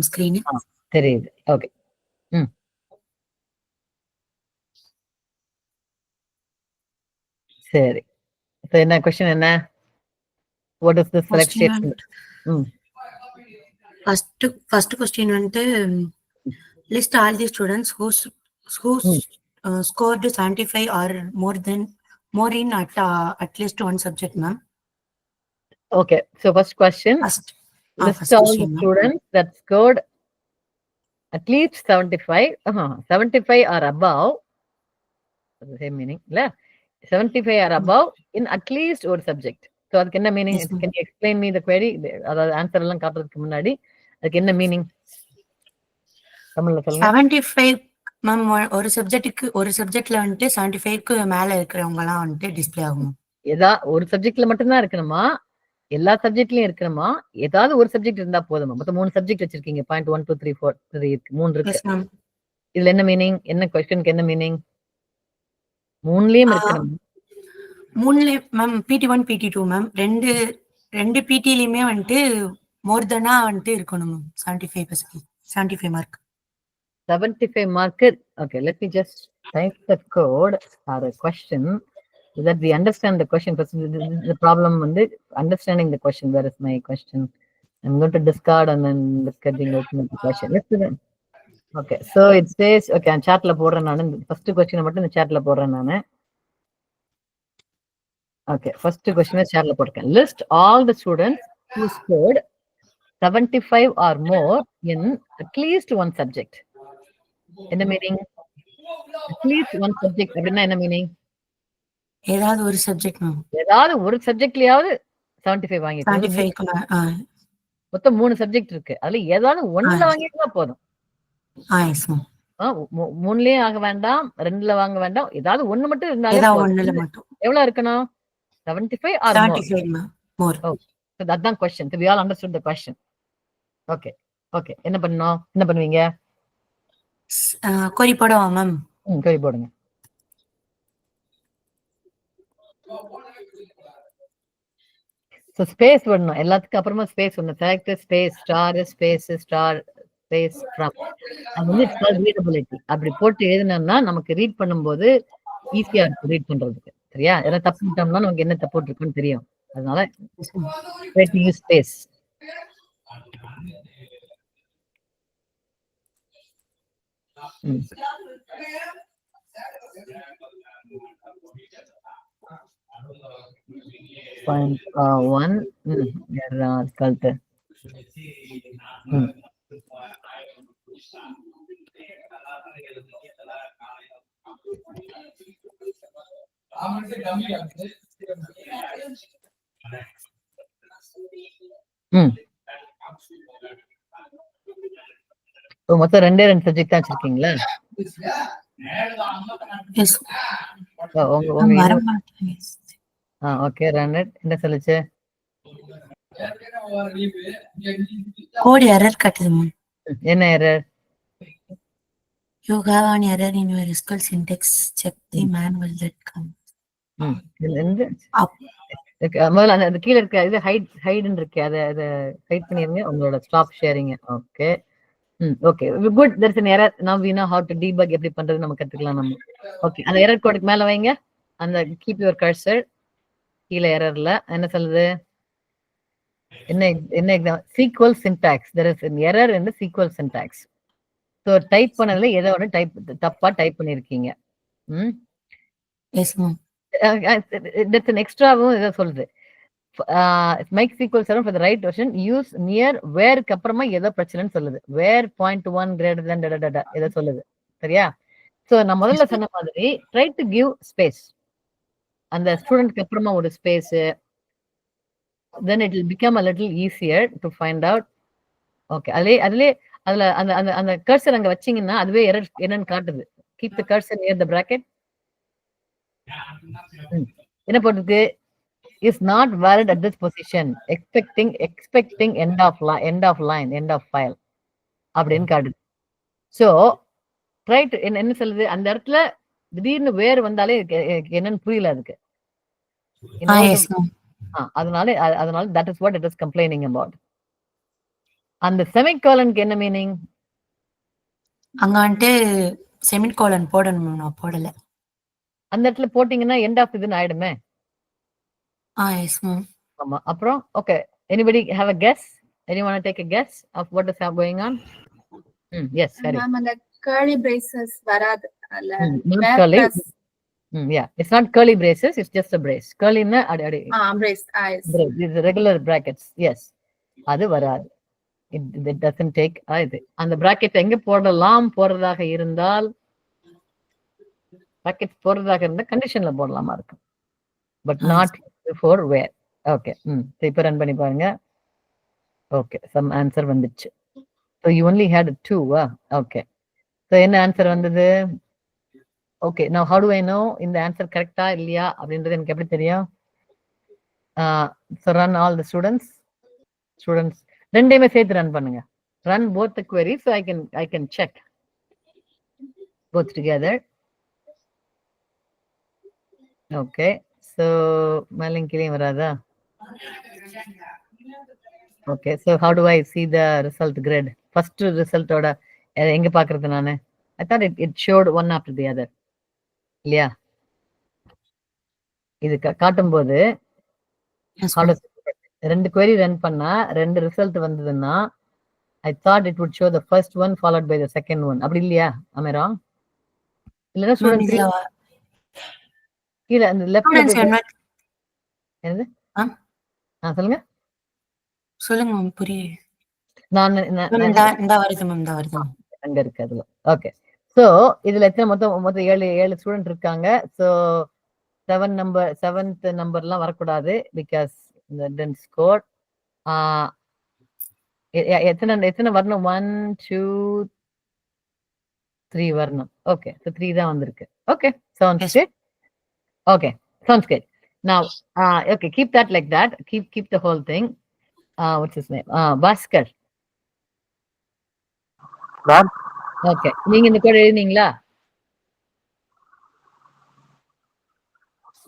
Screen தெரியுது. Okay. சரி. என்ன क्वेश्चन என்ன? What is the select statement? First question வந்து list all the students who scored 75 or more in at least one subject, ma'am. Okay, so first question. List all the students that scored at least 75, 75 or above. The same meaning, la? 75 or above in at least one subject. So adukku enna meaning? Yes, can you explain me the query? Adha answer ellam kaatradhukku munnadi adukku enna meaning? Tamil la solunga. 75 ma'am, ஒரு சப்ஜெக்ட்ல வந்து 75 க்கு மேல இருக்கறவங்க எல்லாம் வந்து display ஆகும். ஏதா ஒரு சப்ஜெக்ட்ல மட்டும் தான் இருக்கணுமா? எல்லா சப்ஜெக்ட்லயும் இருக்கணுமா? ஏதாவது ஒரு சப்ஜெக்ட் இருந்தா போதுமா? மொத்தம் 3 சப்ஜெக்ட் வச்சிருக்கீங்க. பாயிண்ட் 1 2 3 4 3 இருக்கு. 3 இருக்கு. இதுல என்ன மீனிங்? என்ன क्वेश्चनக்கு என்ன மீனிங்? மூணுலயும் இருக்கணும். மூணுலயும் மேம் PT1 PT2 மேம் ரெண்டு PTலயுமே வந்து மோர் தெனா வந்து இருக்கணும் ma'am. 75 mark. 75 mark. Okay, let me just type the code or a question so that we understand the question. Because the problem வந்து understanding the question. Where is my question? I'm going to discard and then discarding open the question. Let's do that. Okay, so it says, okay, நான் chatல போடுறேன் நான். first question மட்டும் இந்த chatல போடுறேன் நான். Okay, first question chatல போட்டுருக்கேன். List all the students who scored 75 or more in at least one subject. என்ன meaning? at least one subject அப்படின்னா என்ன மீனிங்? ஏதாவது ஒரு சப்ஜெக்ட் மேம். ஏதாவது ஒரு சப்ஜெக்ட்லயாவது 75 வாங்கிட்டு. மொத்தம் 3 சப்ஜெக்ட் இருக்கு. அதுல ஏதாவது ஒண்ணுல வாங்கிட்டா போதும். மூணுலயும் ஆக வேண்டாம், 2ல வாங்க வேண்டாம், ஏதாவது ஒண்ணு மட்டும் இருந்தாலே போதும். எவ்வளவு இருக்கணும்? 75 or more. Oh, so that's question. So we all understood the question. Okay. என்ன பண்ணுவீங்க? query போடுவா மேம். query போடுங்க. So space வரணும். எல்லாத்துக்கும் அப்புறமா ஸ்பேஸ் வரணும். select space star space from. அது வந்து it's called readability. அப்படி போட்டு எழுதினோம்னா நமக்கு ரீட் பண்ணும்போது ஈஸியா இருக்கும் ரீட் பண்றதுக்கு. சரியா? ஏதாவது தப்பு பண்ணிட்டோம்னா நமக்கு என்ன தப்பு இருக்குன்னு தெரியும். அதனால யூஸ் ஸ்பேஸ். Point 1 கழுத்து. மொத்தம் 2 சப்ஜெக்ட் தான் வச்சிருக்கீங்களா? Okay, run it. என்ன சொல்லுச்சு? கோட் எரர் காட்டுது. என்ன error? You have an error in your SQL syntax. Check the manual that comes. முதல்ல அந்த கீழ இருக்க இது ஹைட்னு இருக்கு. அதை ஹைட் பண்ணிருங்க உங்களோட stop sharing. Okay. Okay, good. there's an error. now we know how to debug. எப்படி பண்றது நம்ம கத்துக்கலாம் நம்ம. ஓகே, அந்த எரர் கோடுக்கு மேல வைங்க. அந்த keep your cursor கீழ எரர்ல என்ன சொல்லுது? என்ன exam? SQL syntax. there is an error in the SQL syntax. so type பண்ணதுல ஏதோ ஒன்று தப்பா டைப் பண்ணிருக்கீங்க. Yes ma'am. that's an extraவும் ஏதோ சொல்லுது. make SQL server for the right version use near whereக்கு அப்புறமா ஏதோ பிரச்சனைன்னு சொல்லுது. where .1 greater than ஏதோ சொல்லுது. சரியா? சோ நான் முதல்ல சொன்ன மாதிரி try to give space. அந்த ஸ்டூடெண்ட்க்கு அப்புறமா ஒரு space. then it will become a little easier to find out. Okay, அதுல அந்த கர்சர் அங்க வச்சீங்கன்னா அதுவே எரர் என்னன்னு காட்டுது. keep the cursor near the bracket. என்ன போட்டுருக்கு? is not valid at this position, expecting end of line end of file அப்படின்னு காட்டுது. சோ try to என்ன சொல்லுது? அந்த இடத்துல திடீர்னு வேர் வந்தாலே என்னன்னு புரியல அதுக்கு. அதனால that is what it is complaining about. அந்த செமிகோலனுக்கு என்ன மீனிங்? அங்க வந்துட்டு செமிகோலன் போடணும் மேம், நான் போடல. அந்த இடத்துல போட்டீங்கன்னா எண்ட் ஆஃப் இதுன்னு ஆயிடுமே. Yes ma'am. ஆமா. அப்புறம் okay, anybody have a guess? Anyone want to take a guess of what is going on? Yes, சரி. மேம் அந்த curly braces வராது அல்ல. not Where curly. plus- Yeah, it's not curly braces, it's just a brace. Curly na brace. Yes. brace, these are regular brackets. Yes, அது வராது. It doesn't take இது. அந்த bracket எங்க போடலாம் போறதாக இருந்தால், bracket போறதாக இருந்தா கண்டிஷன்ல போடலாமா இருக்கும், but not before where. Okay. இப்போ ரன் பண்ணி பாருங்க. ஓகே, some answer வந்துச்சு. So you only had 2. Okay, so என்ன ஆன்சர் வந்தது? Okay, now how do I know இந்த ஆன்சர் கரெக்டா இல்லையா அப்படின்றது எனக்கு எப்படி தெரியும்? So run all the students ரெண்டையுமே சேர்த்து ரன் பண்ணுங்க. Run both the queries so I can check both together. Okay, so மேலும் கீழே வராதா? Okay, so how do I see the result grid? First result ஓட எங்க பாக்குறது நானு? I thought it showed one after the other. இல்லையா? இது காட்டும் போது ரெண்டு query run பண்ணா ரெண்டு ரிசல்ட் வந்ததுன்னா I thought it would show the first one followed by the second one. அப்படி இல்லையா? Am I wrong? இல்லனா ஸ்டூடண்ட் கீழ அந்த லெஃப்ட்ல என்னது? சொல்லுங்க மேம், புரியல. நான் இந்த வருது மேம், இந்த வருது அங்க இருக்கு அதுல. ஓகே, சோ இதுல எத்தனை மொத்தம் 7 ஸ்டூடெண்ட் இருக்காங்க. சோ 7th நம்பர்லாம் வரக்கூடாது பிகாஸ் தென் ஸ்கோர். எத்தனை வரணும்? 1 2 3 வரணும். ஓகே, so 3 தான் வந்திருக்கு. Okay, sounds good. Okay, sounds good. Now okay, keep that like that. Keep the whole thing. What's his name? Bhaskar. Ma'am. Okay, நீங்க இந்த கோட் எழுதினீங்களா?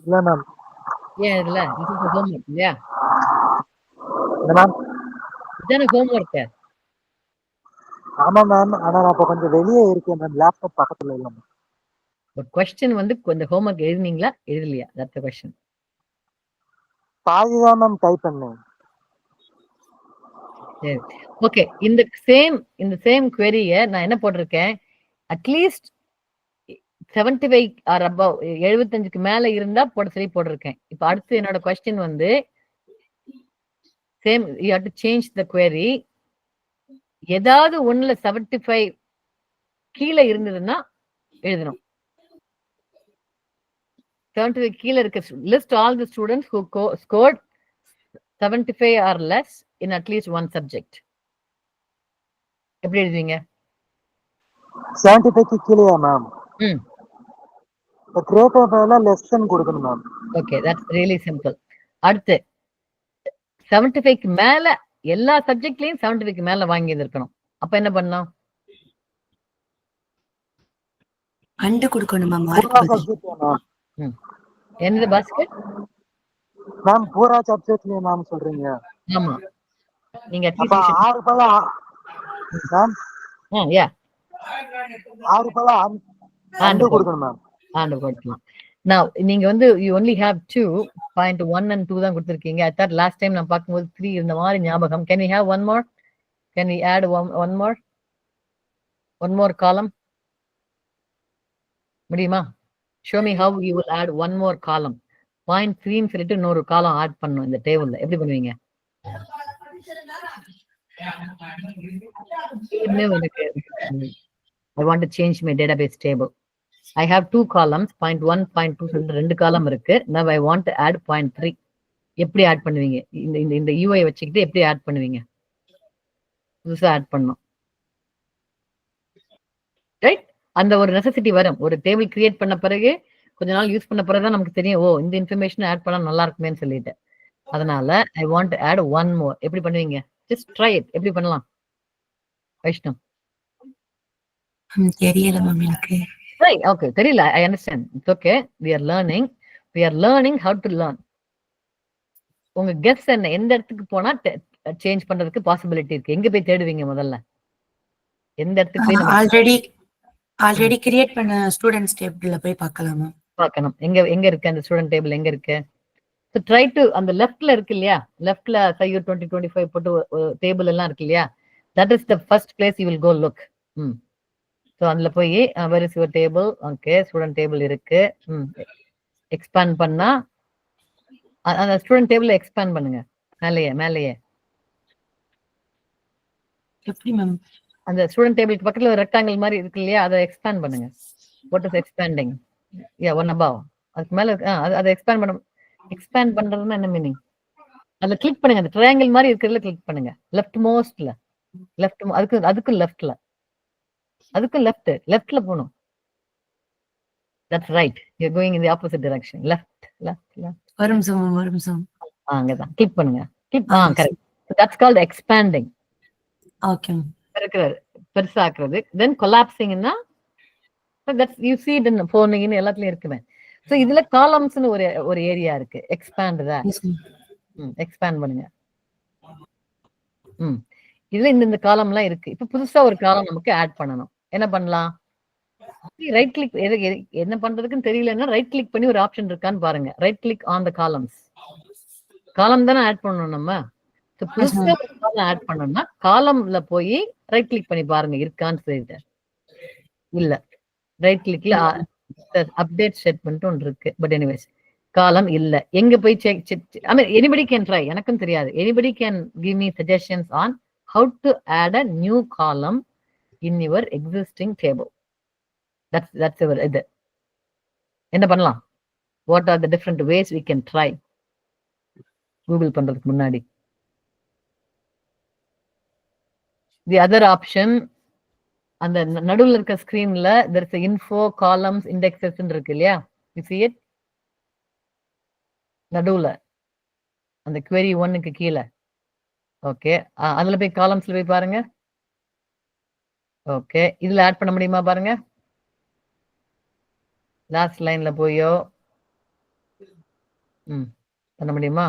இல்ல மேம். ஏன் இதுல this is homework இல்லையா? என்ன மேம்? இதான homework. ஆமா மேம், ஆனா நான் இப்ப கொஞ்சம் வெளியே இருக்கேன் மேம், லேப்டாப் பக்கத்துல இல்ல மேம். ஒரு கொஸ்டின் வந்து கொஞ்சம் homework எழுதினீங்களா எழுதலையா? that's the question. பாதி தான் மேம் டைப் பண்ணேன். சரி, ஓகே. இந்த சேம் query-ய நான் என்ன போட்டிருக்கேன்? அட்லீஸ்ட் 75 or above 75க்கு மேல இருந்தா சரி போட்டிருக்கேன். இப்ப அடுத்து என்னோட கொஸ்டின் வந்து same, you have to change the query. ஏதாவது ஒண்ணுல 75 கீழே இருந்ததுன்னா எழுதணும். 75 கீழே இருக்க list all the students who scored 75 or less in at least one subject. எப்படி எழுதுவீங்க? 75க்கு கீழயா மேம்? கிரேட்டர் வேல லெஸ் தென் கொடுக்கணும் ma'am. Okay, that's really simple. அடுத்து 75க்கு மேல எல்லா சப்ஜெக்ட்லயும் 75க்கு மேல வாங்கி இருக்கணும். அப்ப என்ன பண்ணணும்? அண்டு கொடுக்கணும் மேம். என்னது பாஸ்கெட் மேம்? பூரா சப்ஜெக்ட்லயே மேம் சொல்றீங்க? ஆமா, நீங்க அப்ப 6 பல மேம். யா 6 பல அண்டு கொடுக்கணும் மேம். அண்டு கொடுக்கலாம். Now நீங்க வந்து you only have 2.1 and 2 தான் கொடுத்திருக்கீங்க. I thought last time நான் பார்க்கும்போது 3 இருந்த மாதிரி ஞாபகம். Can we have one more? Can we add one more column? முடியுமா? Show me how you will add one more column. 0.3 சொல்லிட்டு இன்னொரு காலம் ஆட் பண்ணணும் இந்த டேபிள்ல. எப்படி பண்ணுவீங்க? I want to change my database table. I have 2 columns, 0.1, 0.2 சொல்லிட்டு 2 காலம் இருக்கு. Now I want to add 0.3. எப்படி ஆட் பண்ணுவீங்க? இந்த UI வச்சுக்கிட்டு எப்படி ஆட் பண்ணுவீங்க? புதுசா ஆட் பண்ணணும். ரைட்? அந்த ஒரு நெசசிட்டி வரும். ஒரு டேபிள் கிரியேட் பண்ண பிறகு கொஞ்ச நாள் யூஸ் பண்ண பிறகுதான் நமக்கு தெரியும், ஓ இந்த இன்ஃபர்மேஷன் ஆட் பண்ணா நல்லா இருக்குமேன்னு சொல்லிட்டு. அதனால I want to add one more. எப்படி பண்ணுவீங்க? Just try it. எப்படி பண்ணலாம்? வைஷ்ணவ் தெரியல மேம் எனக்கு. Right, okay, தெரியல. I understand. It's okay. We are learning how to learn. உங்க கெஸ் என்ன? எந்த இடத்துக்கு போனா சேஞ்ச் பண்றதுக்கு பாசிபிலிட்டி இருக்கு? எங்க போய் தேடுவீங்க முதல்ல? எந்த இடத்துக்கு போய் நம்ம ஆல்ரெடி கிரியேட் பண்ண ஸ்டூடெண்ட்ஸ் டேபிள்ல போய் பார்க்கலாம் மேம். பார்க்கணும்? எங்க இருக்கு அந்த ஸ்டூடெண்ட் டேபிள் எங்க இருக்கு? ஸோ ட்ரை டு அந்த லெஃப்ட்ல இருக்கு இல்லையா, லெஃப்ட்ல சையூர் 2025 போட்டு டேபிள் எல்லாம் இருக்கு இல்லையா, that is the first place you will go look. So அதுல போய் where is your table? Okay, student table இருக்கு. எக்ஸ்பேண்ட் பண்ணா அந்த ஸ்டூடெண்ட் டேபிள் எக்ஸ்பேண்ட் பண்ணுங்க. மேலேயே எப்படி மேம்? அந்த ஸ்டூடெண்ட் டேபிளுக்கு பக்கத்துல ஒரு ரெக்டாங்கிள் மாதிரி இருக்கு இல்லையா, அதை எக்ஸ்பேண்ட் பண்ணுங்க. What is expanding? One above, அதுக்கு மேல அதை எக்ஸ்பேண்ட் பண்ண. எக்ஸ்பேண்ட் பண்றதுன்னா என்ன மீனிங்? அதுல கிளிக் பண்ணுங்க, அந்த ட்ரையாங்கிள் மாதிரி இருக்கிறதுல கிளிக் பண்ணுங்க. லெஃப்ட் மோஸ்ட்ல, அதுக்கும் லெஃப்ட்ல போகணும். That's right, you are going in the opposite direction. Left. வரும் சார். அங்கதான் கிளிக் பண்ணுங்க. Correct. That's called expanding. Okay. பெருசாக்குறது. தென் கொலாப்சிங்னா that's you see it in phone எல்லாத்துலயும் இருக்குமே. சோ இதுல காலம்ஸ்னு ஒரு ஏரியா இருக்கு. எக்ஸ்பேண்ட் பண்ணுங்க. இதுல இந்த காலம்லாம் இருக்கு. இப்ப புதுசா ஒரு காலம் நமக்கு ஆட் பண்ணணும். என்ன பண்ணலாம்? Right click. என்ன பண்றதுக்குன்னு தெரியலன்னா ரைட் கிளிக் பண்ணி ஒரு ஆப்ஷன் இருக்கான்னு பாருங்க. Right click on the columns. காலம் தானே ஆட் பண்ணணும் நம்ம. புதுசா ஒரு காலம் ஆட் பண்ணணும்னா காலம்ல போய் ரைட் கிளிக் பண்ணி பாருங்க இருக்கான்னு சொல்லிட்டு. இல்ல, ரைட் கிளிக்ல அப்டேட் ஸ்டேட்மெண்ட் ஒன்று இருக்கு. பட் எனிவேஸ் காலம் இல்ல. எங்க போய் I mean anybody can try. எனக்கும் தெரியாது. Anybody can give me suggestions on how to add a new column in your existing table. That's your இது. என்ன பண்ணலாம்? What are the different ways we can try? Google பண்றதுக்கு முன்னாடி the other option, அந்த நடுவில் இருக்க ஸ்கிரீன்ல there is a info columns indexes இருக்கு இல்லையா, you see it நடுவுல அந்த query 1க்கு கீழே. ஓகே, அதுல போய் காலம்ஸ்ல போய் பாருங்க. ஓகே, இதுல ஆட் பண்ண முடியுமா பாருங்க. லாஸ்ட் லைன்ல போயோ பண்ண முடியுமா?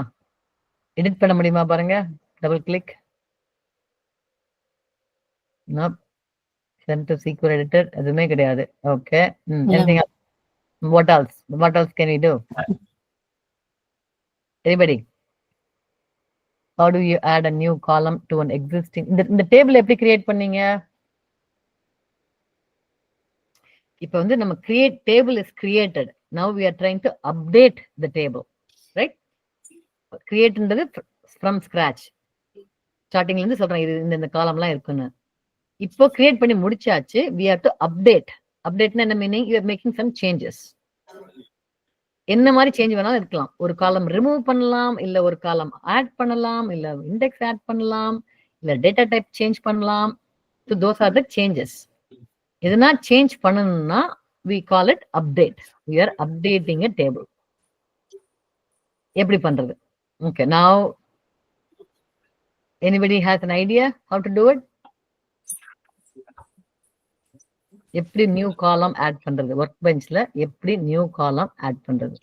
எடிட் பண்ண முடியுமா பாருங்க. Double click. Send to SQL editor எதுவுமே கிடையாது. Okay, anything else? What else can we do? Anybody? How do you add a new column to an existing? இந்த டேபிள் எப்படி கிரியேட் பண்ணீங்க? இப்போ வந்து நம்ம table is created. Now we are trying to update the table, right? Createன்றது from scratch. ஸ்டார்டிங்ல இருந்து சொல்றேன் இது இந்த காலம்லாம் இருக்குன்னு. இப்போ கிரியேட் பண்ணி முடிச்சாச்சு. we have to update. அப்டேட்னா என்ன meaning? you are making some changes. என்ன மாதிரி சேஞ்ச் வேணாலும் இருக்கலாம். ஒரு காலம் ரிமூவ் பண்ணலாம், இல்ல ஒரு காலம் ஆட் பண்ணலாம், இல்ல இண்டெக்ஸ் ஆட் பண்ணலாம், இல்ல டேட்டா டைப் சேஞ்ச் பண்ணலாம். so those are the changes. எதுனா சேஞ்ச் பண்ணணும்னா we call it update. we are updating a table. எப்படி பண்றது? okay, now anybody has an idea how to do it? எப்படி நியூ காலம் add பண்றது? ஒர்க் பெஞ்ச்ல எப்படி new காலம் ஆட் பண்றது?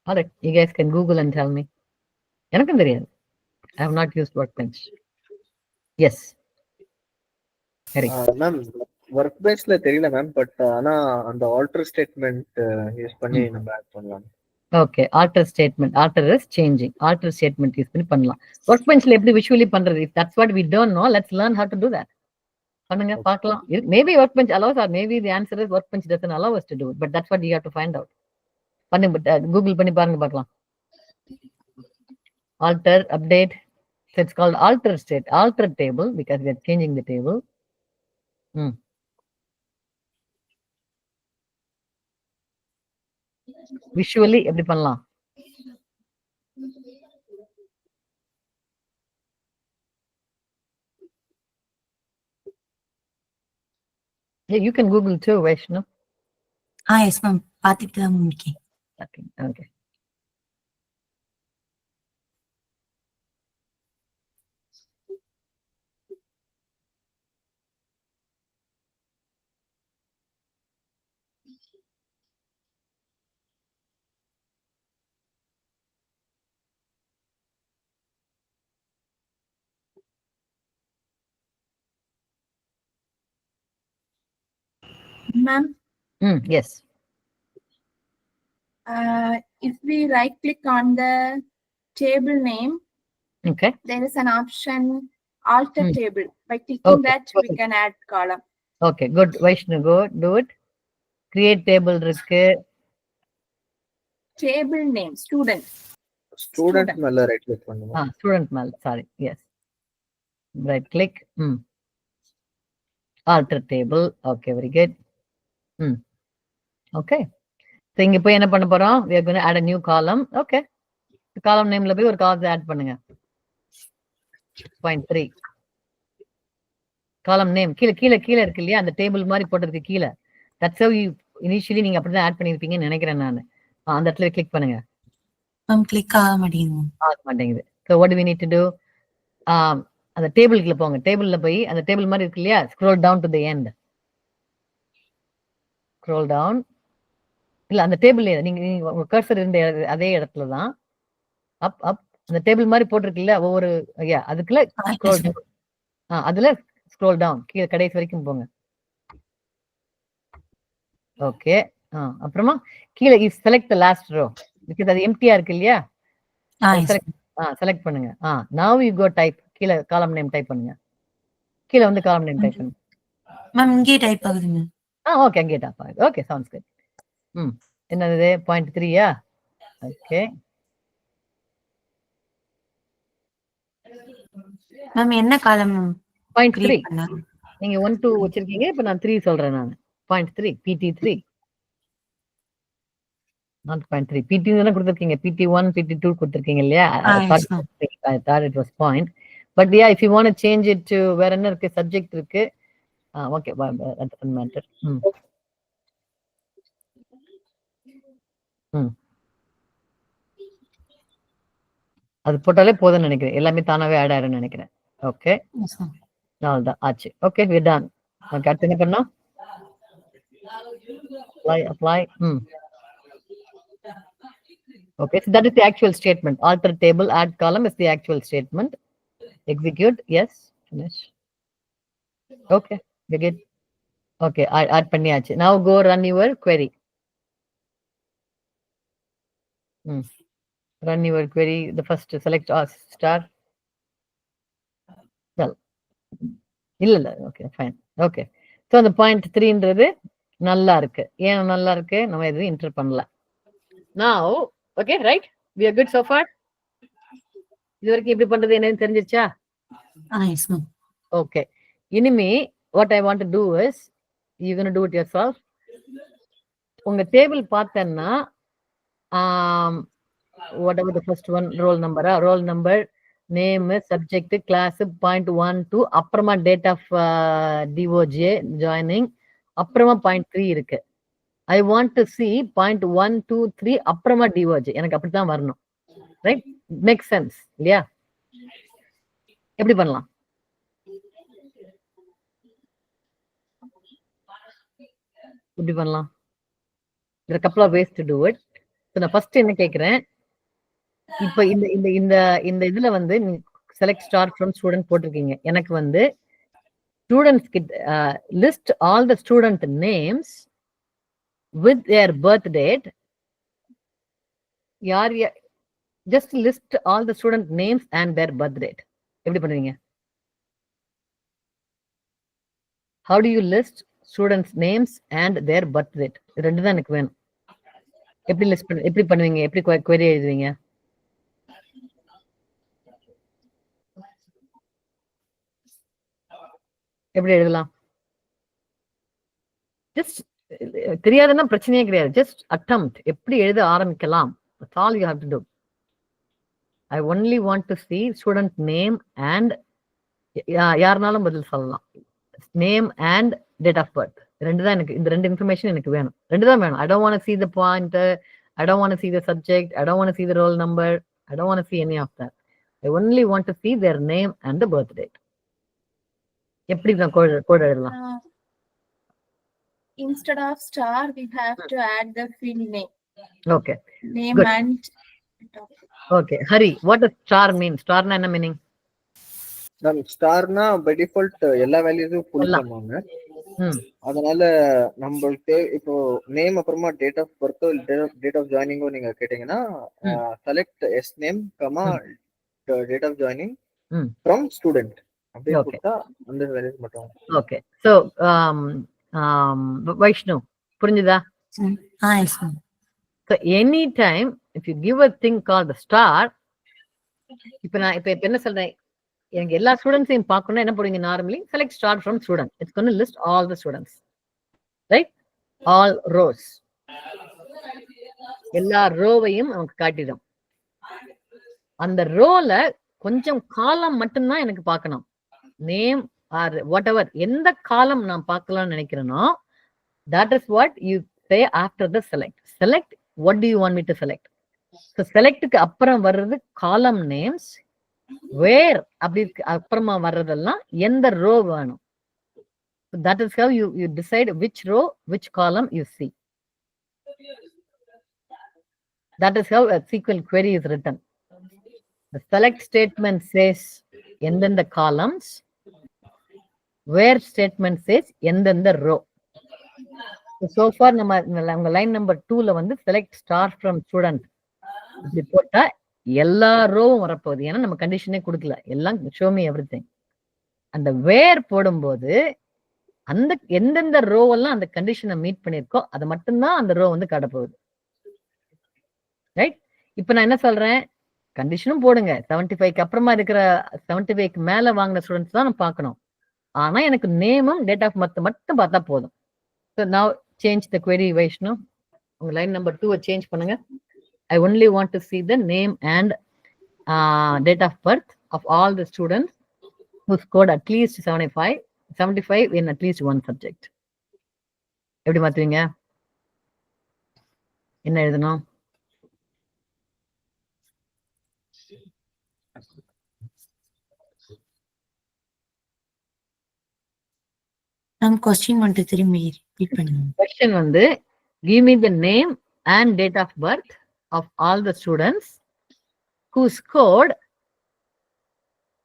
Alright, you guys can Google and tell me. எனக்கும் தெரியாது. I have not used workbench. Yes. Harry. Ma'am work பெஞ்ச்ல தெரியல மேம், பட் ஆனா அந்த ஆல்டர் ஸ்டேட்மெண்ட் யூஸ் பண்ணி நம்ம ஆட் பண்ணலாம். Okay, alter statement. Alter is changing. Alter statement use பண்ணி பண்ணலாம். ஒர்க் பெஞ்ச்ல எப்படி விஷுவலி பண்றது? if that's what we don't know, let's learn how to do that. பண்ணுங்க, பார்க்கலாம். maybe workbench allows, or maybe the answer is workbench doesn't allow us to do it, but that's what you have to find out. பண்ணுங்க, Google பண்ணி பாருங்க பார்க்கலாம். alter, update. So it's called alter table because we are changing the table. Visually எப்படி பண்ணலாம்? Yeah, you can Google too, Vaishnu. Yes ma'am, பார்த்துட்டு தான் இருக்கேன். Okay. Ma'am, Yes. if we right click on the table name, Okay. there is an option alter table. By clicking Okay. that, we Okay. can add column. Okay, good. Vaishnu, go do it. Create table இருக்கு. Table name, student. Student மேல right click பண்ணுங்க. Student மேல, sorry. Yes. Right click. Alter table. Okay, very good. Okay. So இங்க போய் என்ன பண்ண போறோம்? We are going to add a new column. Okay. Column nameல போய் ஒரு column add பண்ணுங்க. Point 3. Column name கீழ இருக்கு இல்லையா, அந்த டேபிள் மாதிரி போட்டதுக்கு கீழ. That's how you initially நீங்க அப்படிதான் ஆட் பண்ணிருப்பீங்கன்னு நினைக்கிறேன் நான். அந்த இடத்துல கிளிக் பண்ணுங்க. மேம் கிளிக் ஆக மாட்டேங்குது. ஆக மாட்டேங்குது. So what do we need to do? அந்த டேபிள்குள்ள போங்க. டேபிள்ல போய் அந்த டேபிள் மாதிரி இருக்கு இல்லையா, scroll down to the end. Scroll down. இல்ல அந்த டேபிள் நீங்க உங்க கர்சர் இருந்த அதே இடத்துல தான் அப் அந்த டேபிள் மாதிரி போட்டிருக்குல்ல ஒவ்வொரு அதுக்குள்ள scroll down. அதுல scroll down கீழே கடைசி வரைக்கும் போங்க. ஓகே. அப்புறமா கீழே select the last row because அது எம்டியா இருக்கு இல்லையா, செலக்ட் பண்ணுங்க. now you go type கீழே காலம் நேம் டைப் பண்ணுங்க. கீழே வந்து காலம் நேம் டைப் பண்ணுங்க. மேம் இங்கே டைப் ஆகுதுங்க. ஓகே, அங்கே டைப் ஆகுது. Okay, sounds good. என்னது பாயிண்ட் 3யா? ஓகே. மேம் என்ன காலம்? பாயிண்ட் 3. நீங்க 1 2 வச்சிருக்கீங்க, இப்ப நான் 3 சொல்றேன் நான். Point 3 PT3 not point 3 PT தான கொடுத்திருக்கீங்க. PT1 PT2 கொடுத்திருக்கீங்க இல்லையா? I thought it was point, but yeah, if you want to change it to வேற என்ன இருக்கு, சப்ஜெக்ட் இருக்கு. Okay, that doesn't matter. அது போட்டாலே போதும்னு நினைக்கிறேன். எல்லாமே தானாவே ஆட் ஆயிடும்னு நினைக்கிறேன். ஓகே, அவ்வளவுதான் ஆச்சு. Okay, we done. ஓகே, அடுத்து என்ன பண்ணோம்? apply. Okay, so that is the actual statement. Alter table, add column is the actual statement. Execute. Yes, finish. Okay, we good. Okay, add பண்ணியாச்சு. Now go run your query. Run your query. The first select star. Well, இல்ல. Okay, fine. Okay, so the point 3ன்றது நல்லா இருக்கு. ஏன் நல்லா இருக்கு? நம்ம எதுவும் enter பண்ணல. Now, okay, right? We are good so far. இது வரைக்கும் எப்படி பண்றது என்னன்னு தெரிஞ்சிருச்சா? yes ma'am. Okay, இனிமே what I want to do is you going to do it yourself. உங்க டேபிள் பார்த்தேன்னா whatever the first one, roll number, name, subject, class, point 1 2, அப்புறமா date of DOJ joining, அப்புறமா point 3 இருக்கு. I want to see point 1 2 3 அப்புறமா DOJ. எனக்கு அப்படித்தான் வரணும். Right? Make sense இல்லையா? எப்படி பண்ணலாம்? எப்படி பண்ணலாம்? There are a couple of ways to do it. So நான் ஃபர்ஸ்ட் என்ன கேக்குறேன், இப்ப இந்த இதுல வந்து select star from student போட்டிருக்கீங்க. எனக்கு வந்து ஸ்டூடெண்ட்ஸ் கிட்ட list all the student names with their birth date. Just list all the student names and their birth date. எப்படி பண்ணுவீங்க? How do you list students names and their birth date? ரெண்டு தான் எனக்கு வேணும். எப்படி பண்ணுவீங்க? எப்படி query எழுதுவீங்க? எப்படி எழுதலாம்? ஜஸ்ட் தெரியாதுன்னா பிரச்சனையே கிடையாது. ஜஸ்ட் அட்டெம்ப்ட் எப்படி எழுத ஆரம்பிக்கலாம். That's all you have to do. I only want to see student name and யாருனாலும் பதில் சொல்லலாம். Name and date of birth. ரெண்டு தான் எனக்கு, இந்த ரெண்டு இன்ஃபர்மேஷன் எனக்கு வேணும். ரெண்டு தான் வேணும். I don't want to see the pointer. I don't want to see the subject. I don't want to see the roll number. I don't want to see any of that. I only want to see their name and the birth date. எப்படி நான் code எழுதலாம்? Instead of star, we have to add the field name. Okay. Name Good. and. Okay, Hari, what does star mean? Star na enna meaning? Ma'am ஸ்டார்னா by default எல்லா வேல்யூஸும் புல் பண்ணுவாங்க. ம் அதனால நம்மளுக்கு இப்போ நேம் அப்புறமா டேட் ஆஃப் பர்த்தோ டேட் ஆஃப் ஜாயினிங்கோ நீங்க கேட்டீங்கன்னா ம். Select s name comma date of joining hmm from student அப்படின்னு ஓகே கொடுத்தா அந்த வேல்யூஸ் மட்டும். ஓகே ஸோ வைஷ்ணு புரிஞ்சுதா? Yes ma'am. So anytime if you give a thing called the star, இப்ப நான் இப்ப என்ன சொல்றேன், எனக்கு எல்லா ஸ்டூடெண்ட்ஸையும் பார்க்கணும் என்ன போடுங்க, normally select star from student, it's gonna list all the students, right? All rose, எல்லா ரோவையும் நமக்கு காட்டிடும். அந்த ரோல கொஞ்சம் காலம் மட்டும்தான் எனக்கு பார்க்கணும், நேம் ஆர் வாட் எவர், எந்த காலம் நான் பார்க்கலாம்னு நினைக்கிறேனோ that is what you say after the select. What do you want me to select? So selectக்கு அப்புறம் வர்றது காலம் நேம்ஸ், வேர் அப்படி அப்புறமா வர்றதெல்லாம் எந்த ரோ வேணும். That is how you decide which row, which column you see. That is how a SQL query is written. The select statement says எந்தெந்த columns, where statement says எந்தெந்த row. So far நம்ம line number 2ல வந்து select star from student இப்படி போட்டா எல்லா ரோவும் வரப்போகுது, ஏன்னா நம்ம கண்டிஷனே கொடுக்கல, எல்லாம் ஷோ மீ எவ்ரிதிங். அந்த வேர் போடும்போது அந்த எந்தெந்த ரோவெல்லாம் அந்த கண்டிஷனை மீட் பண்ணிருக்கோ அதை மட்டும்தான் அந்த ரோ வந்து காட்டப்போகுது, ரைட்? இப்ப நான் என்ன சொல்றேன், கண்டிஷனும் போடுங்க, 75க்கு அப்புறமா இருக்கிற 75க்கு மேல வாங்கின ஸ்டூடெண்ட்ஸ் தான் நான் பார்க்கணும், ஆனா எனக்கு நேமும் டேட் ஆஃப் பர்த் மட்டும் பார்த்தா போதும். So now change the query, Vaishnu. உங்க line number 2 change பண்ணுங்க. I only want to see the name and date of birth of all the students who scored at least 75 in at least one subject. எப்படி மாத்துவீங்க? என்ன எழுதணும்? Ma'am question வந்துட்டு திரும்பி repeat பண்ணுங்க. Question வந்து give me the name and date of birth of all the students who scored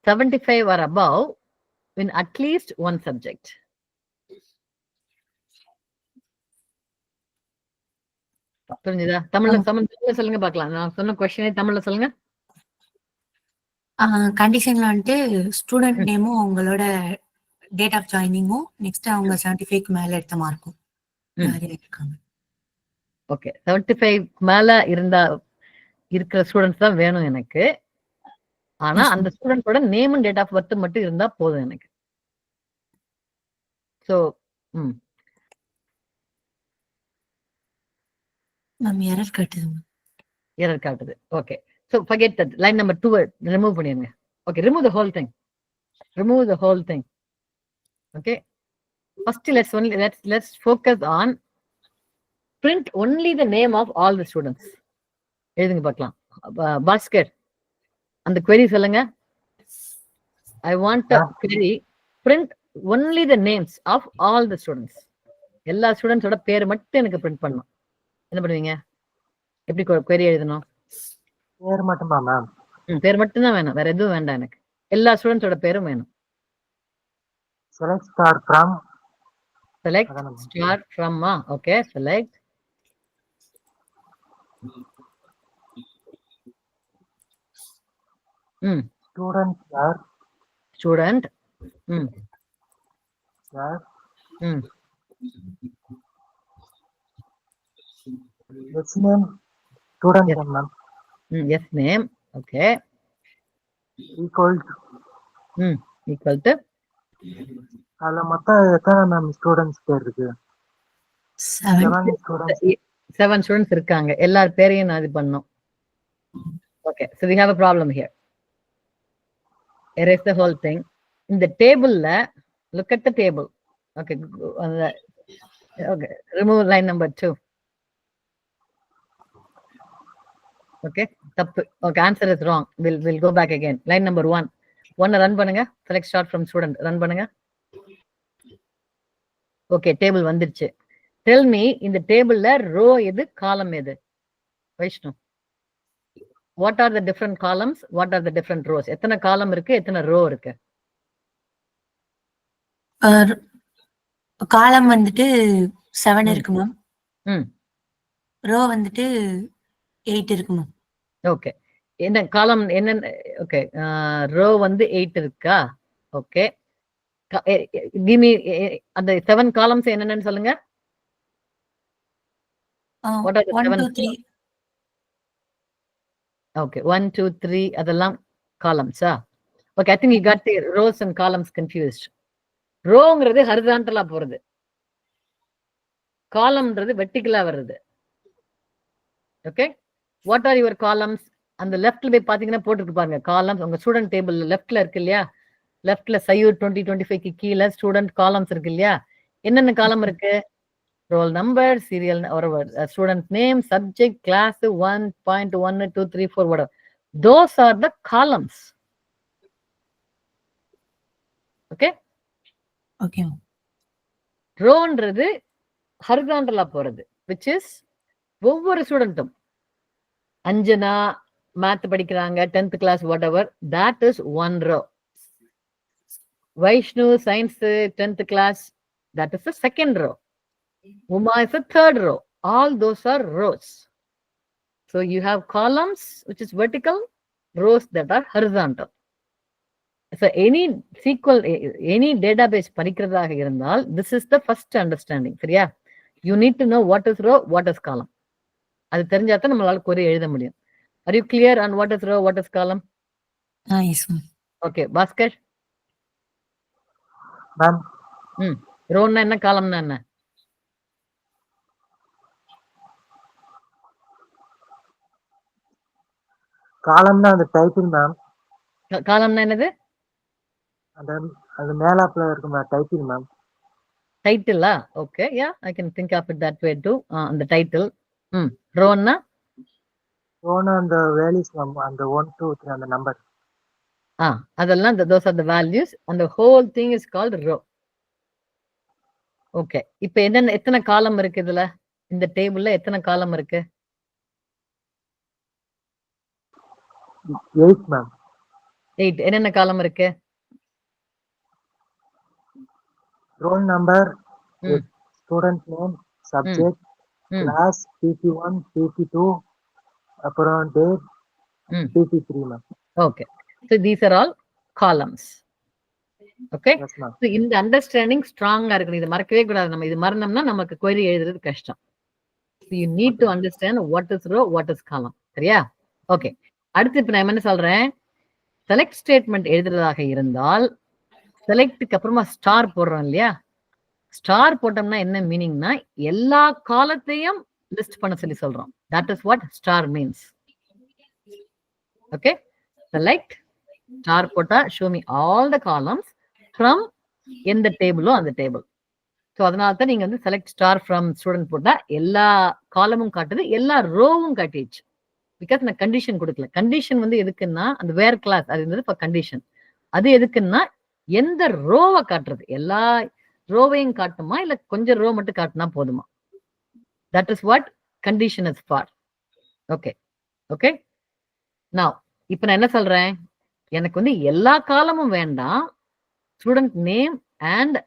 75 or above in at least one subject. புரிஞ்சுதா? தமிழ்ல சொல்லுங்க பார்க்கலாம். நான் சொன்ன கொஸ்டினே தமிழ்ல சொல்லுங்க. கண்டிஷன்ல வந்துட்டு ஸ்டூடெண்ட் நேமும் அவங்களோட டேட் ஆஃப் ஜாயினிங்கும் நெக்ஸ்ட் அவங்க 75க்கு மேல எடுத்த மார்க்கும் இருக்காங்க. ஓகே, 75 மேல இருக்கிற ஸ்டூடெண்ட்ஸ் தான் வேணும் எனக்கு, ஆனா அந்த ஸ்டூடெண்டோட name and date of birth மட்டும் இருந்தா போதும் எனக்கு. சோ மேம் எரர் காட்டுது. Okay, so forget that line number 2 remove பண்ணிருங்க. Okay, remove the whole thing. Okay, first let's focus on print only the name of all the students. எழுதுங்க பார்க்கலாம். பாஸ்கர் அந்த query சொல்லுங்க. I want a query print only the names of all the students. எல்லா ஸ்டூடெண்ட்ஸோட பேர் மட்டும் எனக்கு print பண்ணணும். என்ன பண்ணுவீங்க? எப்படி query எழுதணும்? பேர் மட்டுமா மேம்? பேர் மட்டும் தான் வேணும், வேற எதுவும் வேண்டாம் எனக்கு. எல்லா ஸ்டூடெண்ட்ஸோட பேரும் வேணும். Select star from. Select star from. Okay, select. Student star. Student. Star. Yes name. Student name ma'am. Yes name. Okay. Equal to. அதுல மொத்தம் எத்தனை மேம் ஸ்டூடெண்ட்ஸ் பேர் இருக்கு? 7 ஸ்டூடெண்ட்ஸ் இருக்காங்க, எல்லார் பேரையும் நான் இது பண்ணோம். Okay, so we have a problem here. Erase the whole thing. In the table, look at the table. Okay, remove line number 2. Okay, okay, answer is wrong. We'll go back again. Line number 1 run பண்ணுங்க. Select start from student, run பண்ணுங்க. Okay, table வந்துருச்சு. Tell me, இந்த டேபிள்ல row எது, column எது? Vaishnav, what are the different columns, what are the different rows? எத்தனை காலம் இருக்கு, எத்தனை ரோ இருக்கு? காலம் வந்துட்டு 7 ம். இருக்கு மேம். ம். ரோ வந்துட்டு 8 இருக்கு மேம். ஓகே. என்ன காலம் என்னென்ன? ஓகே. ரோ வந்து 8 இருக்கா? ஓகே. கிவ் மீ அந்த 7 காலம்ஸ் என்னென்னன்னு சொல்லுங்க. What are the 1 7 2 3 okay. 1 2 3 அதெல்லாம் காலம்ஸா? Okay. I think you got the rows and columns confused. ரோங்கிறது ஹரிசாண்டலா போறது. காலம்ன்றது வெர்டிகலா வருது. Okay. What are your columns? அந்த லெஃப்ட்ல போய் பாத்தீங்கன்னா போட்டுருக்கு பாருங்க. காலம்ஸ் உங்க ஸ்டூடெண்ட் டேபிள் லெஃப்ட்ல இருக்கு இல்லையா? லெஃப்ட்ல சையூர் 2025க்கு கீழே ஸ்டூடெண்ட் காலம்ஸ் இருக்கு இல்லையா? என்னென்ன காலம் இருக்கு? ரோல் நம்பர், சீரியல் ஒரு student name, subject, class 1.1 2 3 4 whatever. Those are the columns. Okay? Okay ma'am. ரோன்றது ஹரிசாண்டலா போறது, which is ஒவ்வொரு ஸ்டூடெண்ட்டும் அஞ்சனா மேத் படிக்கிறாங்க 10th class whatever, that is one row. Vaishnu science 10th class, that is the second row. Uma is the third row. All those are rows. So you have columns which is vertical, rows that are horizontal. So any SQL, any database படிக்கிறதாக இருந்தால், this is the first understanding. சரியா? You need to know what is row, what is column. அது தெரிஞ்சாதான் நம்மளால query எழுத முடியும். Are you clear on what is row, what is column? Yes ma'am. Okay, Bhaskar. Ma'am ரோன்னா என்ன, காலம்னா என்ன? காலம்னா அந்த டைட்டில் மேம். காலம்னா என்னது? அந்த அது மேலாப்ல இருக்கு மேம் டைட்டில் மேம். டைட்டிலா? Okay, yeah, I can think of it that way too. அந்த டைட்டில். ரோன்னா ரோனா அந்த வேல்யூஸ் மேம், அந்த 1 2 3 அந்த நம்பர். அதெல்லாம் those are the values and the whole thing is called row. Okay. இப்போ என்னென்ன, எத்தனை காலம் இருக்கு இதுல? இந்த டேபிள்ல எத்தனை காலம் இருக்கு? 8 மேம். 8. என்னென்ன காலம் இருக்கு? ரோல் நம்பர், ம். ஸ்டூடெண்ட் நேம், சப்ஜெக்ட், ம். கிளாஸ், PT1 PT2, அப்புறம் டேட், ம். PT3 ma'am. Okay. So these are all columns. Okay. S ma'am. So இந்த அண்டர்ஸ்டாண்டிங் ஸ்ட்ராங்கா இருக்கணும். இது மறக்கவே கூடாது. நம்ம இது மறந்தோம்னா நமக்கு query எழுதுறது கஷ்டம். So you need to understand what is row, what is column. சரியா? ஓகே. அடுத்து இப்ப நான் என்ன சொல்றேன், செலக்ட் ஸ்டேட்மெண்ட் எழுதுறதாக இருந்தால் செலக்டுக்கு அப்புறமா ஸ்டார் போடுறோம் இல்லையா? ஸ்டார் போட்டோம்னா என்ன மீனிங்னா எல்லா காலத்தையும் லிஸ்ட் பண்ண சொல்லி சொல்றோம். That is what star means. Okay. Select star போட்டா show me all the columns from எந்த டேபிளோ அந்த டேபிள். ஸோ அதனால தான் நீங்க வந்து செலக்ட் ஸ்டார் ஃப்ரம் ஸ்டூடெண்ட் போட்டா எல்லா காலமும் காட்டுது, எல்லா ரோவும் காட்டிடுச்சு. பிகாஸ் நான் கண்டிஷன் கொடுக்கல. கண்டிஷன் வந்து எதுக்குன்னா அந்த வேர் கிளாஸ் அது இருந்தது இப்போ கண்டிஷன். அது எதுக்குன்னா எந்த ரோவை காட்டுறது, எல்லா ரோவையும் காட்டுமா இல்ல கொஞ்சம் ரோ மட்டும் காட்டினா போதுமா? That is what condition is for. Okay. Okay. நான் இப்ப நான் என்ன சொல்றேன், எனக்கு வந்து எல்லா காலமும் வேண்டாம், student name and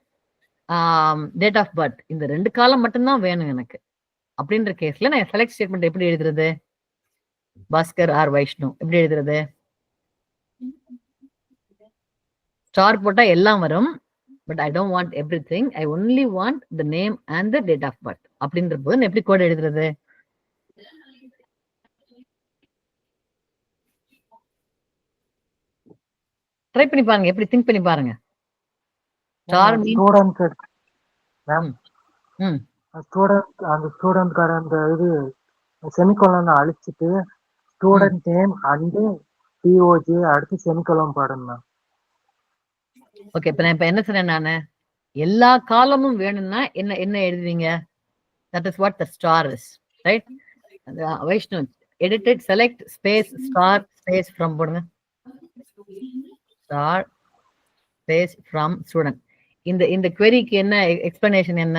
date of birth இந்த 2 காலம் மட்டும்தான் வேணும் எனக்கு அப்படின்ற கேஸ்ல நான் செலக்ட் ஸ்டேட்மெண்ட் எப்படி எழுதுறது? பாஸ்கர் ஆர் வைஷ்ணு எப்படி எழுதுறது? ஸ்டார் போட்டா எல்லாம் வரும், but I don't want everything, I only want the name and the date of birth அப்படின்ற போது நான் எப்படி கோட் எழுதுறது? ட்ரை பண்ணி பாருங்க, எப்படி திங்க் பண்ணி பாருங்க. ஸ்டார் மீன் ஸ்டூடெண்ட் மேம், ம் ஸ்டூடெண்ட் அந்த ஸ்டூடெண்ட் கார அந்த இது செமிகோலன் அழிச்சிட்டு ஸ்டூடெண்ட் நேம் அண்ட் டிஓஜி அடுத்து செமிகோலன் போடணும் மேம். ஓகே. இப்ப நான் இப்ப என்ன சொன்னேன், நானு எல்லா காலமும் வேணும்னா என்ன என்ன எழுதுவீங்க? That is what the star is, right? Vaishnu edited select space star space from போடுங்க. Star space from student. இந்த queryக்கு என்ன எக்ஸ்பிளனேஷன் என்ன?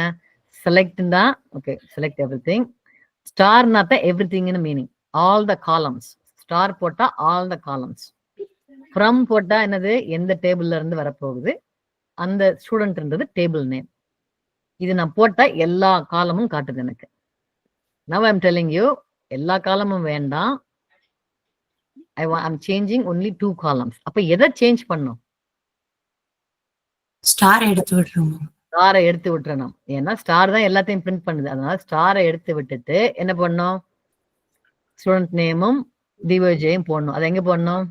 செலக்ட் தான். ஓகே. Select everything. ஸ்டார்னா தான் எவ்ரி திங்னு மீனிங். All the columns. ஸ்டார் போட்டா ஆல் த காலம்ஸ். ஃப்ரம் போட்டா என்னது, எந்த டேபிள்ல இருந்து வரப்போகுது, அந்த ஸ்டூடெண்ட்ன்றது டேபிள் நேம். இது நான் போட்டா எல்லா காலமும் காட்டுது எனக்கு. Now I'm telling you, எல்லா காலமும் வேண்டாம். I'm changing only 2 columns. அப்ப எதை சேஞ்ச் பண்ணும்? ஸ்டார் எடுத்து விட்டுருங்க. ஸ்டாரை எடுத்து விட்டுறணும். ஏன்னா ஸ்டார் தான் எல்லாத்தையும் பிரிண்ட் பண்ணுது. அதனால ஸ்டாரை எடுத்து விட்டுட்டு என்ன பண்ணும்? ஸ்டூடெண்ட் நேமும் டிஓஜையும் போடணும். அது எங்க போடணும்?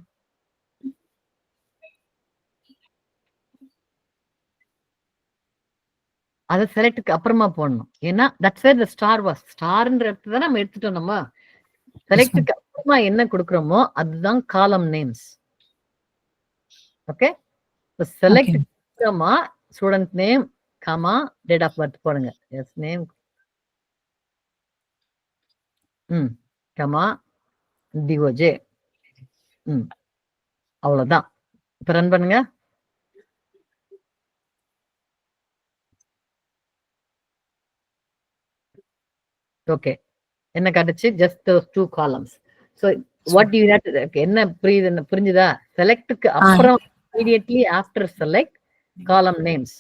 அதை செலக்டுக்கு அப்புறமா போடணும். ஏன்னா that's where the star was. ஸ்டார்ன்ற இடத்துல தான் நம்ம எடுத்துட்டோம். நம்ம செலக்டுக்கு அப்புறமா என்ன கொடுக்குறோமோ அதுதான் காலம் நேம்ஸ். ஓகே, செலக்ட் அப்புறமா student name comma date of birth போடுங்க. Yes name comma DOJ. அவ்வளவுதான். இப்ப ரன் பண்ணுங்க. ஓகே, என்ன காட்டுச்சு? Just those 2 columns. So what do you have to, என்ன புரிஞ்சுதா? செலக்ட்க்கு அப்புறம் immediately after select column names.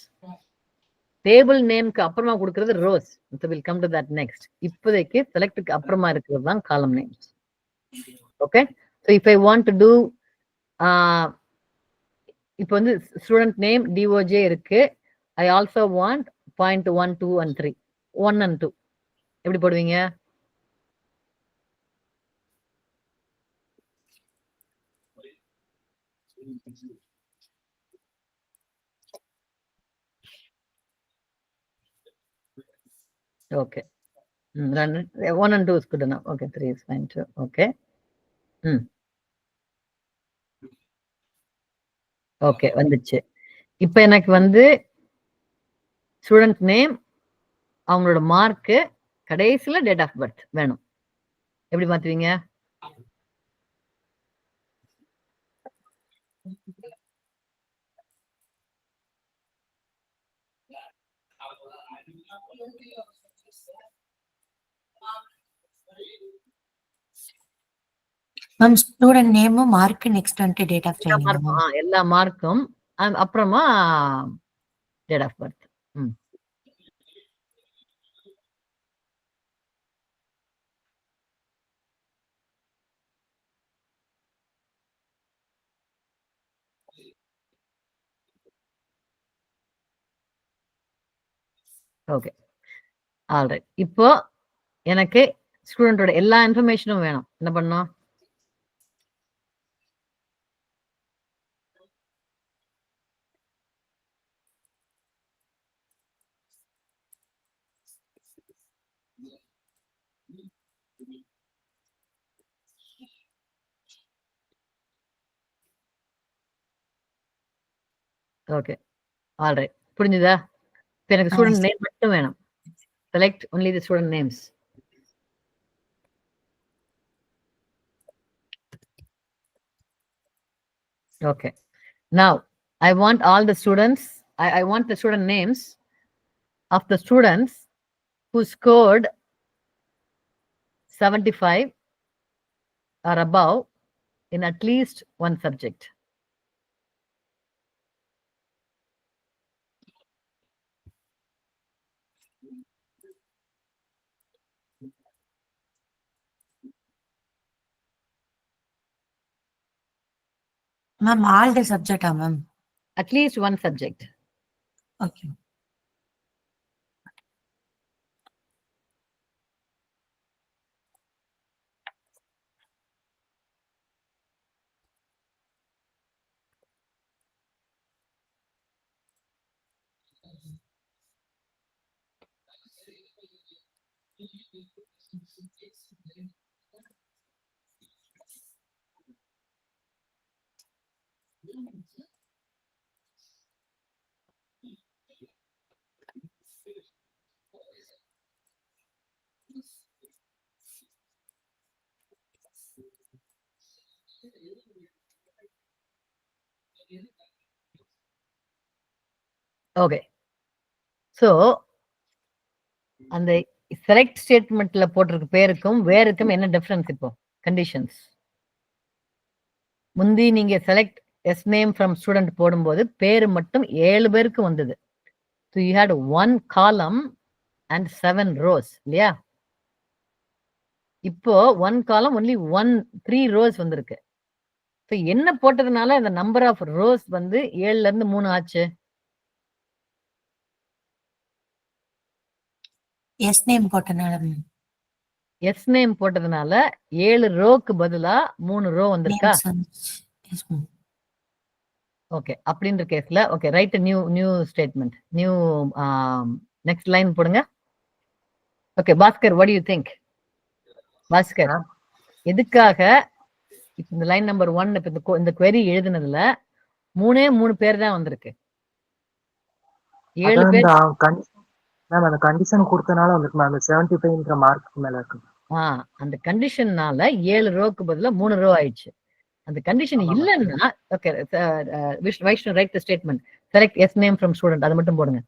Table நேம்க்கு அப்புறமா கொடுக்கிறது rows. So we'll come to that next. இப்போதைக்கு செலக்ட்க்கு அப்புறமா இருக்கிறது தான் column names. Okay, so if I want to do இப்போ வந்து ஸ்டூடெண்ட் நேம் டிஓஜே இருக்கு. I also want point 1, 2 and 3. 1 and 2 எப்படி போடுவீங்க? Okay, run it. 1 and 2 is good enough. Okay, 3 is fine too. Okay, okay வந்துச்சு. இப்போ எனக்கு வந்து student name, அவங்களோட மார்க்கு, கடைசியில டேட் ஆஃப் பர்த் வேணும். எப்படி மாத்துவீங்க? Ma'am student name, mark, next வந்து டேட் ஆஃப் ட்ரைனிங். எல்லா மார்க்கும் அப்புறமா date of birth. Okay, alright. இப்போ எனக்கு ஸ்டூடெண்டோட எல்லா இன்ஃபர்மேஷனும் வேணும். என்ன பண்ணணும்? Okay, alright. புரிஞ்சுதா? இப்போ எனக்கு ஸ்டூடெண்ட் நேம் மட்டும் வேணும். Select only the student names. Okay, now I want all the students, I want the student names of the students who scored 75 or above in at least one subject. Ma'am all the சப்ஜெக்டா ma'am? At least one subject. Okay. Okay, so அந்த select ஸ்டேட்மெண்ட்ல போட்டிருக்க பேருக்கும் வேருக்கும் என்ன difference? இப்போ conditions முந்தி நீங்க select s name from student போடும்போது பேரு மட்டும் 7 பேருக்கு வந்தது. So you had 1 column and 7 rows இல்லையா? இப்போ 1 column only 3 rows வந்திருக்கு. So என்ன போட்டதுனால இந்த number of rows வந்து 7ல இருந்து 3 ஆச்சு? எஸ் நேம் போட்டனால மேம். எஸ் நேம் போட்டதுனால 7 ரோக்கு பதிலா 3 ரோ வந்திருக்கா? நேம்ஸ் வந்துச்சு. Yes ma'am. ஓகே, அப்படின்ற கேஸ்ல okay right new statement, new next line போடுங்க. Okay Bhaskar, what do you think? Bhaskar, Ma'am. எதுக்காக இப்ப இந்த லைன் நம்பர் 1 இப்ப இந்த query எழுதுனதுல 3 பேர் தான் வந்திருக்கு, 7 அதான் பேர்? மேம் அந்த கண்டிஷன் கொடுத்தனால வந்துருக்கு மேம். 75ன்ற மார்க் மேல இருக்கு. அந்த கண்டிஷன்னால 7 ரோக்கு பதிலா 3 ரோ ஆயிடுச்சு. அந்த கண்டிஷன் ஆமா. இல்லன்னா okay Vaishnu write the statement, select s name from student, அது மட்டும் போடுங்க.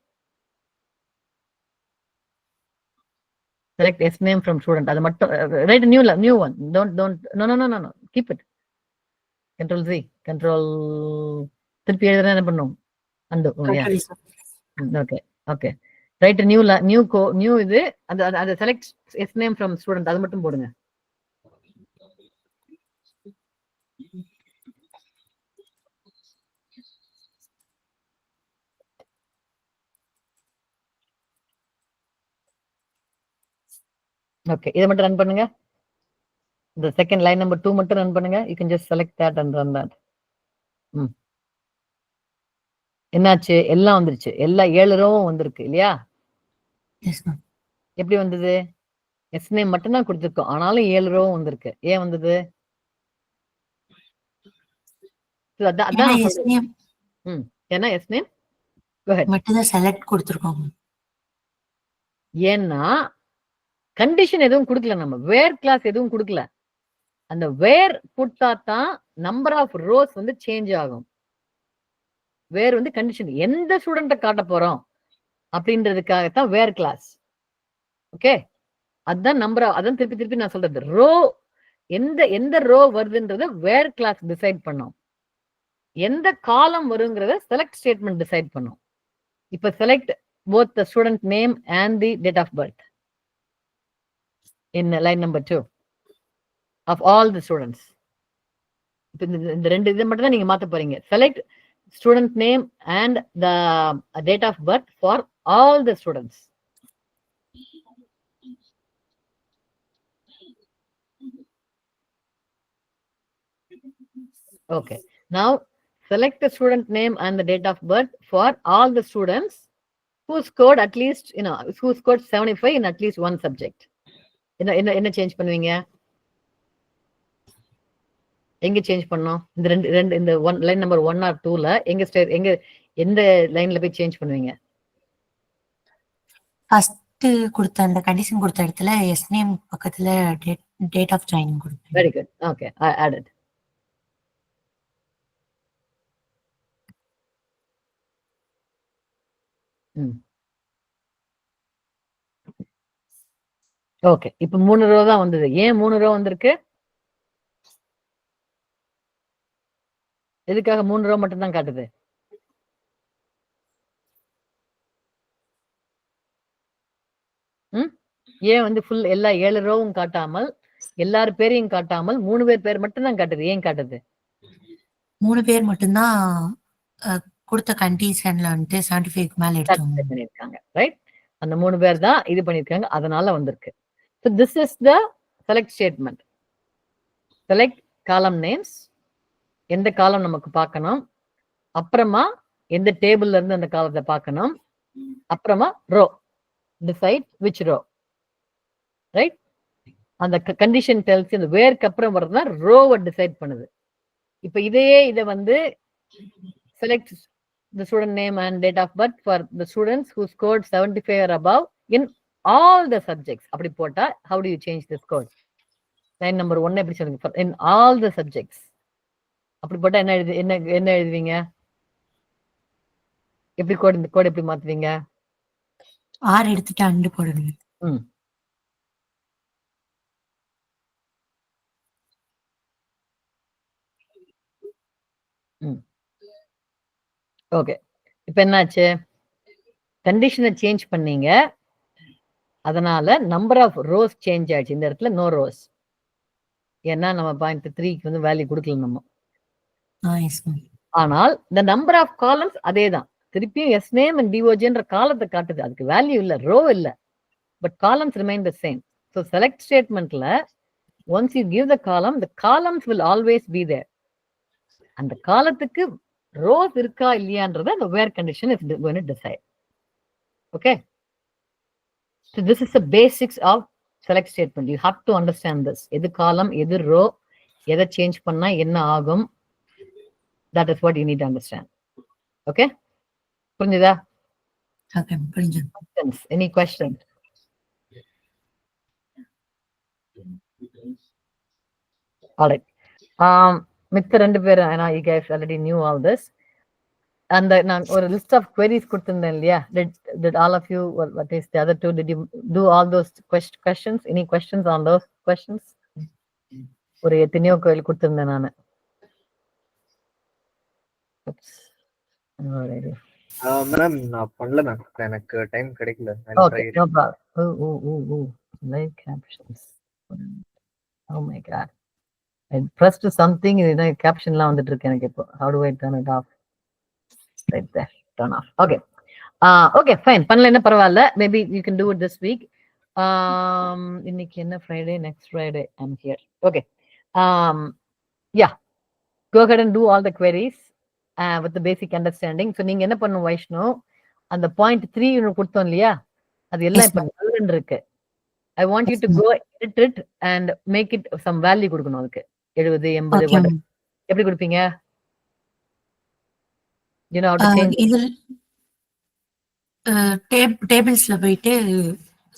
Select S name from student. அது மட்டும் write a new one. Don't no. Keep it. Control Z. Control திருப்பி எழுதுனா என்ன பண்ணும்? undo. Okay. Write a new இது அந்த select S name from student, அது மட்டும் போடுங்க. ஓகே, இதை மட்டும் ரன் பண்ணுங்க. இந்த செகண்ட் லைன் நம்பர் 2 மட்டும் ரன் பண்ணுங்க. You can just select that and run that. என்னாச்சு? எல்லாம் வந்துருச்சு, எல்லா 7 ரோவும் வந்திருக்கு இல்லையா? Yes ma'am. எப்படி வந்தது? எஸ் நேம் மட்டும் தான் கொடுத்துருக்கோம், ஆனாலும் 7 ரோவும் வந்திருக்கு. ஏன் வந்தது? ஏன்னா எஸ் நேம் ஏன்னா எஸ் நேம் மட்டும் தான் செலக்ட் கொடுத்துருக்கோம். ஏன்னா கண்டிஷன் எதுவும் கொடுக்கல, நம்ம வேர் கிளாஸ் எதுவும் கொடுக்கல. அந்த வேர் புட்டா தான் நம்பர் ஆஃப் ரோஸ் வந்து சேஞ்ச் ஆகும். வேர் வந்து கண்டிஷன், எந்த ஸ்டூடெண்ட்டை காட்ட போறோம் அப்படின்றதுக்காகத்தான் வேர் கிளாஸ். ஓகே, அதுதான் நம்பர், அதான் திருப்பி நான் சொல்றது. ரோ எந்த ரோ வருதுன்றத வேர் கிளாஸ் டிசைட் பண்ணோம். எந்த காலம் வருங்கிறத செலக்ட் ஸ்டேட்மெண்ட் டிசைட் பண்ணோம். இப்ப select both the student name and the date of birth in line number 2 of all the students. இந்த ரெண்டு இதை மட்டும் தான் நீங்க மாத்த போறீங்க. Select student name and the date of birth for all the students. Okay, now select the student name and the date of birth for all the students who scored at least, who scored 75 in at least one subject. என்ன change பண்ணுவீங்க? எங்க change பண்ணோம்? இந்த ரெண்டு இந்த line number 1 or 2ல எங்க எந்த லைன்ல போய் சேஞ்ச் பண்ணுவீங்க? ஃபர்ஸ்ட் கொடுத்த அந்த கண்டிஷன் கொடுத்த இடத்துல எஸ் நேம் பக்கத்துல டேட் ஆஃப் ஜாயினிங் கொடுப்பேன். Very good. Okay, I added. Okay, இப்ப 3 ரோ தான் வந்தது. ஏன் 3 ரோ வந்திருக்கு? எதுக்காக 3 ரோ மட்டும் தான் காட்டுது? ஏன் வந்து ஃபுல் எல்லா 7 ரோவும் காட்டாமல், எல்லார் பேரையும் காட்டாமல் 3 பேர் மட்டும் தான் காட்டுது? ஏன் காட்டுது? 3 பேர் மட்டும்தான் கொடுத்த கண்டிஷன்ல வந்துட்டு 75க்கு மேல எடுத்தாங்க பண்ணிருக்காங்க. ரைட், அந்த 3 பேர் தான் இது பண்ணிருக்காங்க, அதனால வந்திருக்கு. So this is the select statement. Select column names, எந்த காலம் நமக்கு பார்க்கணும், அப்புறமா எந்த டேபிள்ல இருந்து அந்த காலத்தை பார்க்கணும், அப்புறமா row, decide which row. Right, அந்த கண்டிஷன் டெல்ஸ் இந்த வேர்க்கு அப்புறம் வரதுனா ரோவை டிசைட் பண்ணுது. இப்ப இதை வந்து select the student name and date of birth for the students who scored 75 or above in all the subjects. அப்படி போட்டா how do you change this code? Line number 1 எப்படி சொல்லுங்க? in all the subjects. அப்படி போட்டா என்ன எழுதுவீங்க? எப்படி இந்த கோட் எப்படி மாத்துவீங்க? R எடுத்துட்டு அண்டு போடுவீங்க. ஓகே, இப்ப என்னாச்சு? கண்டிஷனை சேஞ்ச் பண்ணீங்க, அதனால நம்பர் ஆஃப் ரோஸ் சேஞ்ச் ஆயிடுச்சு. இந்த இடத்துல நோ ரோஸ், ஏன்னா நம்ம பாயிண்ட் 3க்கு வந்து வேல்யூ கொடுக்கல நம்ம. Yes ma'am. ஆனால் இந்த நம்பர் ஆஃப் காலம்ஸ் அதே தான். திருப்பியும் எஸ் நேம் அண்ட் டிஓஜின்ற காலத்தை காட்டுது, அதுக்கு வேல்யூ இல்ல, ரோ இல்ல, but columns remain the same. So select ஸ்டேட்மெண்ட்ல once you give the columns will always be there. அந்த காலத்துக்கு ரோஸ் இருக்கா இல்லையான்றத அந்த where condition is going to decide. Okay, so this is the basics of select statement. You have to understand this. எது column, எது row, எதை change பண்ணா என்ன ஆகும், that is what you need to understand. Okay, புரிஞ்சுதா? Okay, புரிஞ்சது. Any questions? All right. மித்த ரெண்டு பேரும், ஏன்னா you guys already knew all this. And நான் ஒரு list of queries கொடுத்திருந்தேன் இல்லையா? Did all of you, what is the other two, did you do all those questions? Any questions on those questions? ஒரு எத்தனையோ கேள்வி கொடுத்திருந்தேன் நானு. மேம் நான் பண்ணல ma'am, எனக்கு டைம் கிடைக்கல. Okay, no problem. Live captions. Oh my god, I pressed something, caption எல்லாம் வந்துட்டு இருக்கு எனக்கு இப்போ. How do I turn it off? Right there, turn off. Okay, okay, fine. பண்ணலன்னா பரவாயில்ல, maybe you can do it this week. இன்னைக்கு என்ன Friday? Next Friday I'm here. Okay, yeah, go ahead and do all the queries with the basic understanding. So நீங்க என்ன பண்ணணும் வைஷ்ணு, அந்த point 3 கொடுத்தோம் இல்லையா, அது எல்லாம் இப்ப நல்ல இருக்கு. I want you to go edit it and make it some value கொடுக்கணும். அதுக்கு 70, 80 எப்படி கொடுப்பீங்க? You know how to change இதில் டேபிள்ஸ்ல போயிட்டு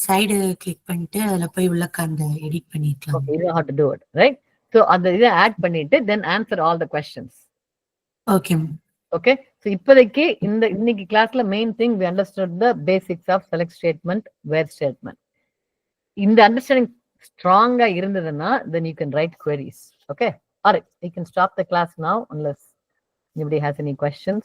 சைடு கிளிக் பண்ணிட்டு அதுல போய் உள்ள அந்த எடிட் பண்ணிக்கலாம். Okay, you know how to do it, right? So அந்த இதை ஆட் பண்ணிட்டு then answer all the questions. Okay. Okay, so இப்போதைக்கு இன்னைக்கு கிளாஸ்ல main thing we understood the basics of select statement, where statement. இந்த அண்டர்ஸ்டாண்டிங் ஸ்ட்ராங்கா இருந்ததுன்னா then you can write queries. Okay, all right, you can stop the class now unless anybody has any questions.